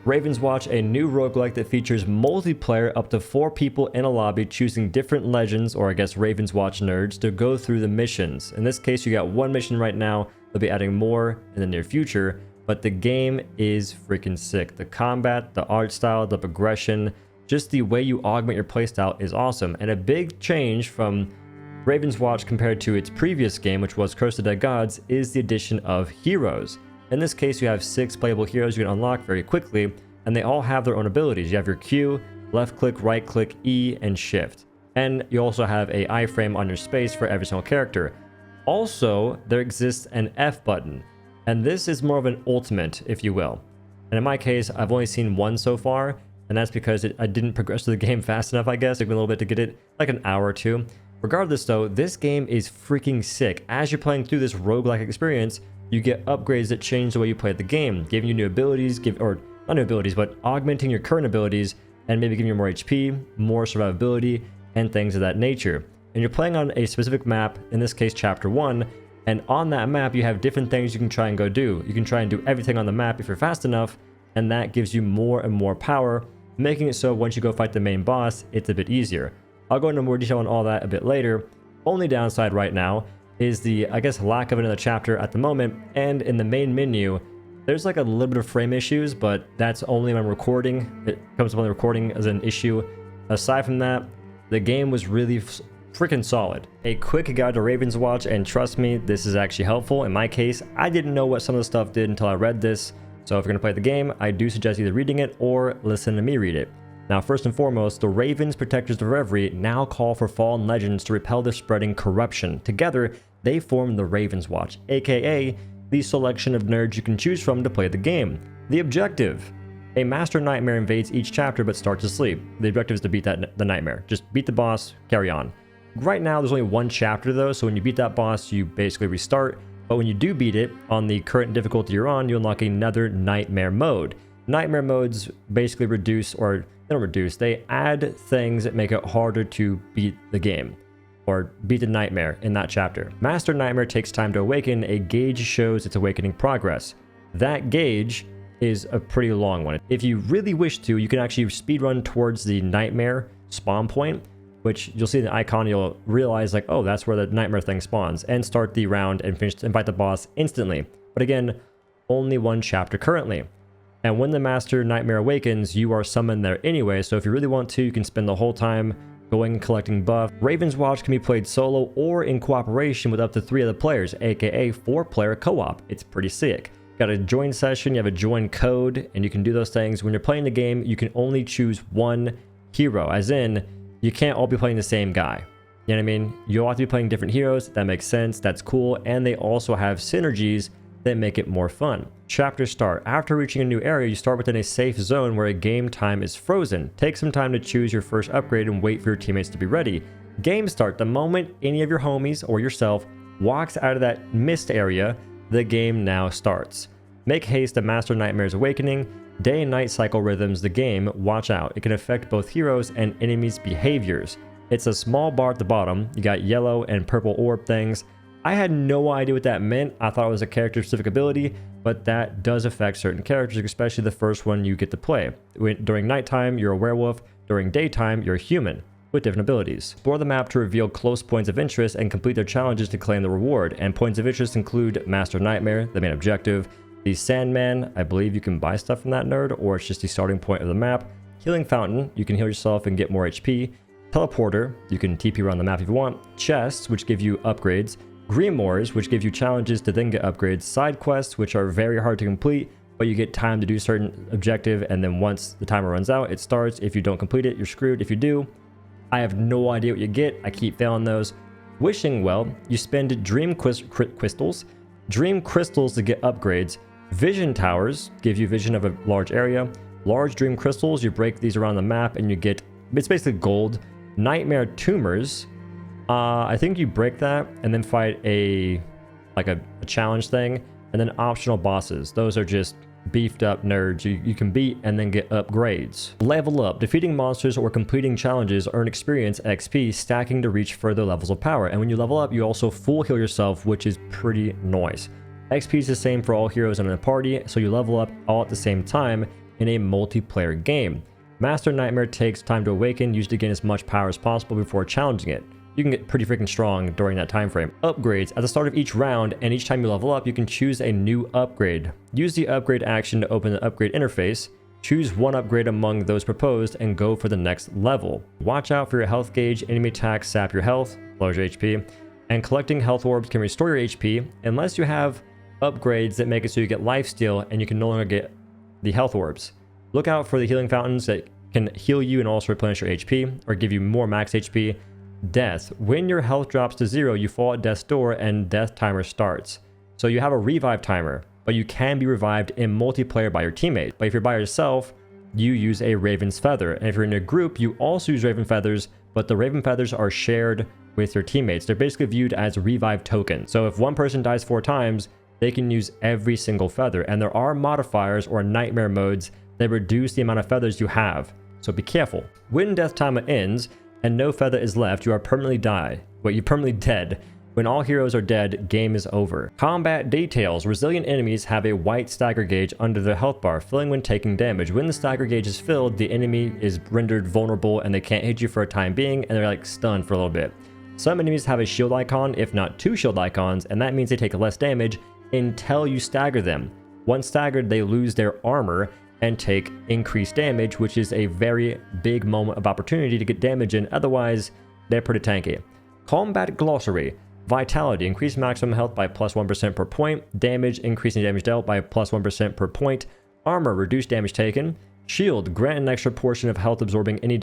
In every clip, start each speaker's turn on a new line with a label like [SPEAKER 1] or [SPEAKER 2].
[SPEAKER 1] Ravenswatch, a new roguelike that features multiplayer up to 4 people in a lobby choosing different legends, or I guess Ravenswatch nerds, to go through the missions. In this case, you got one mission right now. They'll be adding more in the near future, but the game is freaking sick. The combat, the art style, the progression, just the way you augment your playstyle is awesome. And a big change from Ravenswatch compared to its previous game, which was Curse of the Dead Gods, is the addition of heroes. In this case, you have 6 playable heroes you can unlock very quickly, and they all have their own abilities. You have your Q, left click, right click, E, and shift. And you also have a iframe on your space for every single character. Also, there exists an F button, and this is more of an ultimate, if you will. And in my case, I've only seen one so far, and that's because I didn't progress through the game fast enough, I guess. It took me a little bit to get it, like an hour or two. Regardless though, this game is freaking sick. As you're playing through this roguelike experience, you get upgrades that change the way you play the game, giving you new abilities, or not new abilities, but augmenting your current abilities, and maybe giving you more HP, more survivability, and things of that nature. And you're playing on a specific map, in this case chapter 1, and on that map you have different things you can try and go do. You can try and do everything on the map if you're fast enough, and that gives you more and more power, making it so once you go fight the main boss, it's a bit easier. I'll go into more detail on all that a bit later. Only downside right now is the, I guess, lack of another chapter at the moment, and in the main menu, there's like a little bit of frame issues, but that's only when I'm recording. It comes up on the recording as an issue. Aside from that, the game was really freaking solid. A quick guide to Ravenswatch, and trust me, this is actually helpful. In my case, I didn't know what some of the stuff did until I read this, so if you're gonna play the game, I do suggest either reading it or listen to me read it. Now, first and foremost, the Ravens, protectors of Reverie, now call for fallen legends to repel the spreading corruption. Together, they form the Ravenswatch, aka the selection of nerds you can choose from to play the game. The objective: a master nightmare invades each chapter but starts asleep. The objective is to beat the nightmare. Just beat the boss, carry on. Right now, there's only one chapter though, so when you beat that boss, you basically restart. But when you do beat it, on the current difficulty you're on, you unlock another nightmare mode. Nightmare modes basically reduce, or they don't reduce, they add things that make it harder to beat the game, or beat the nightmare in that chapter. Master Nightmare takes time to awaken. A gauge shows its awakening progress. That gauge is a pretty long one. If you really wish to, you can actually speedrun towards the nightmare spawn point, which you'll see in the icon, you'll realize like, oh, that's where the nightmare thing spawns, and start the round and fight the boss instantly. But again, only one chapter currently. And when the Master Nightmare awakens, you are summoned there anyway, so if you really want to, you can spend the whole time going and collecting buff. Ravenswatch can be played solo or in cooperation with up to 3 other players, aka 4-player co-op. It's pretty sick. Got a join session, you have a join code, and you can do those things. When you're playing the game, you can only choose one hero, as in, you can't all be playing the same guy. You know what I mean? You'll have to be playing different heroes. That makes sense. That's cool. And they also have synergies that make it more fun. Chapter start. After reaching a new area, you start within a safe zone where a game time is frozen. Take some time to choose your first upgrade and wait for your teammates to be ready. Game start. The moment any of your homies or yourself walks out of that mist area, the game now starts. Make haste, the Master Nightmare's awakening. Day and night cycle rhythms the game. Watch out. It can affect both heroes and enemies' behaviors. It's a small bar at the bottom. You got yellow and purple orb things. I had no idea what that meant. I thought it was a character-specific ability, but that does affect certain characters, especially the first one you get to play. During nighttime, you're a werewolf. During daytime, you're a human with different abilities. Explore the map to reveal close points of interest and complete their challenges to claim the reward. And points of interest include Master Nightmare, the main objective, the Sandman, I believe you can buy stuff from that nerd, or it's just the starting point of the map. Healing Fountain, you can heal yourself and get more HP. Teleporter, you can TP around the map if you want. Chests, which give you upgrades. Grimoires, which give you challenges to then get upgrades. Side quests, which are very hard to complete, but you get time to do certain objective, and then once the timer runs out, it starts. If you don't complete it, you're screwed. If you do, I have no idea what you get. I keep failing those. Wishing well, you spend dream crystals to get upgrades. Vision towers give you vision of a large area. Large dream crystals, you break these around the map and you get, it's basically gold. Nightmare tumors, I think you break that and then fight a challenge thing, and then optional bosses. Those are just beefed up nerds you can beat and then get upgrades. Level up. Defeating monsters or completing challenges earn experience XP, stacking to reach further levels of power. And when you level up, you also full heal yourself, which is pretty nice. XP is the same for all heroes in the party, so you level up all at the same time. in a multiplayer game. Master Nightmare takes time to awaken, used to gain as much power as possible before challenging it. You can get pretty freaking strong during that time frame. Upgrades. At the start of each round and each time you level up, you can choose a new upgrade. Use the upgrade action to open the upgrade interface. Choose one upgrade among those proposed and go for the next level. Watch out for your health gauge. Enemy attacks sap your health, lowers your HP, and collecting health orbs can restore your HP unless you have upgrades that make it so you get lifesteal and you can no longer get the health orbs. Look out for the healing fountains that can heal you and also replenish your HP or give you more max HP. Death. When your health drops to 0, you fall at death's door and death timer starts. So you have a revive timer, but you can be revived in multiplayer by your teammate. But if you're by yourself, you use a Raven's Feather. And if you're in a group, you also use Raven Feathers, but the Raven Feathers are shared with your teammates. They're basically viewed as revive tokens. So if one person dies 4 times, they can use every single feather. And there are modifiers or nightmare modes that reduce the amount of feathers you have. So be careful. When death timer ends and no feather is left, you are permanently you're permanently dead. When all heroes are dead, game is over. Combat details. Resilient enemies have a white stagger gauge under their health bar, filling when taking damage. When the stagger gauge is filled, the enemy is rendered vulnerable and they can't hit you for a time being, and they're like stunned for a little bit. Some enemies have a shield icon, if not 2 shield icons, and that means they take less damage until you stagger them. Once staggered, they lose their armor and take increased damage, which is a very big moment of opportunity to get damage in, otherwise they're pretty tanky. Combat Glossary. Vitality. Increase maximum health by plus 1% per point. Damage. Increasing damage dealt by plus 1% per point. Armor. Reduce damage taken. Shield. Grant an extra portion of health absorbing any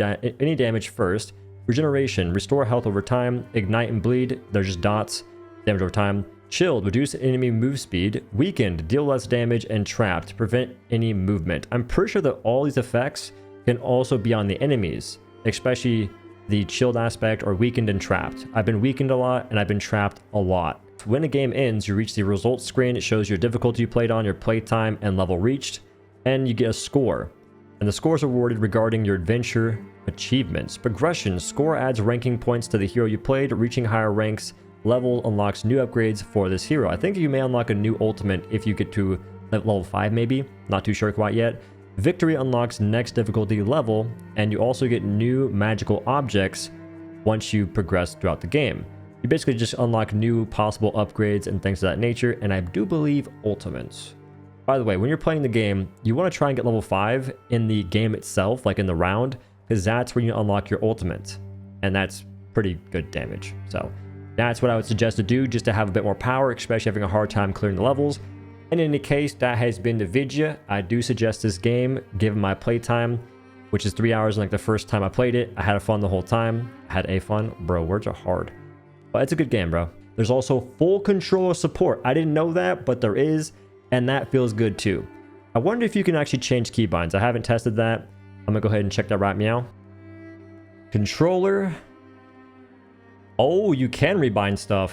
[SPEAKER 1] damage first. Regeneration. Restore health over time. Ignite and bleed. They're just dots. Damage over time. Chilled, reduce enemy move speed. Weakened, deal less damage. And trapped, prevent any movement. I'm pretty sure that all these effects can also be on the enemies, especially the chilled aspect or weakened and trapped. I've been weakened a lot and I've been trapped a lot. When a game ends, you reach the results screen. It shows your difficulty you played on, your playtime, and level reached, and you get a score. And the score is awarded regarding your adventure achievements. Progression, score adds ranking points to the hero you played. Reaching higher ranks level unlocks new upgrades for this hero. I think you may unlock a new ultimate if you get to level 5 maybe, not too sure quite yet. Victory unlocks next difficulty level, and you also get new magical objects once you progress throughout the game. You basically just unlock new possible upgrades and things of that nature, and I do believe ultimates. By the way, when you're playing the game, you want to try and get level 5 in the game itself, like in the round, because that's when you unlock your ultimate, and that's pretty good damage. So that's what I would suggest to do, just to have a bit more power, especially having a hard time clearing the levels. And in any case, that has been the video. I do suggest this game, given my playtime, which is 3 hours like the first time I played it. I had fun the whole time. I had a fun. Bro, words are hard. But it's a good game, bro. There's also full controller support. I didn't know that, but there is, and that feels good too. I wonder if you can actually change keybinds. I haven't tested that. I'm gonna go ahead and check that right meow. Controller. Oh, you can rebind stuff.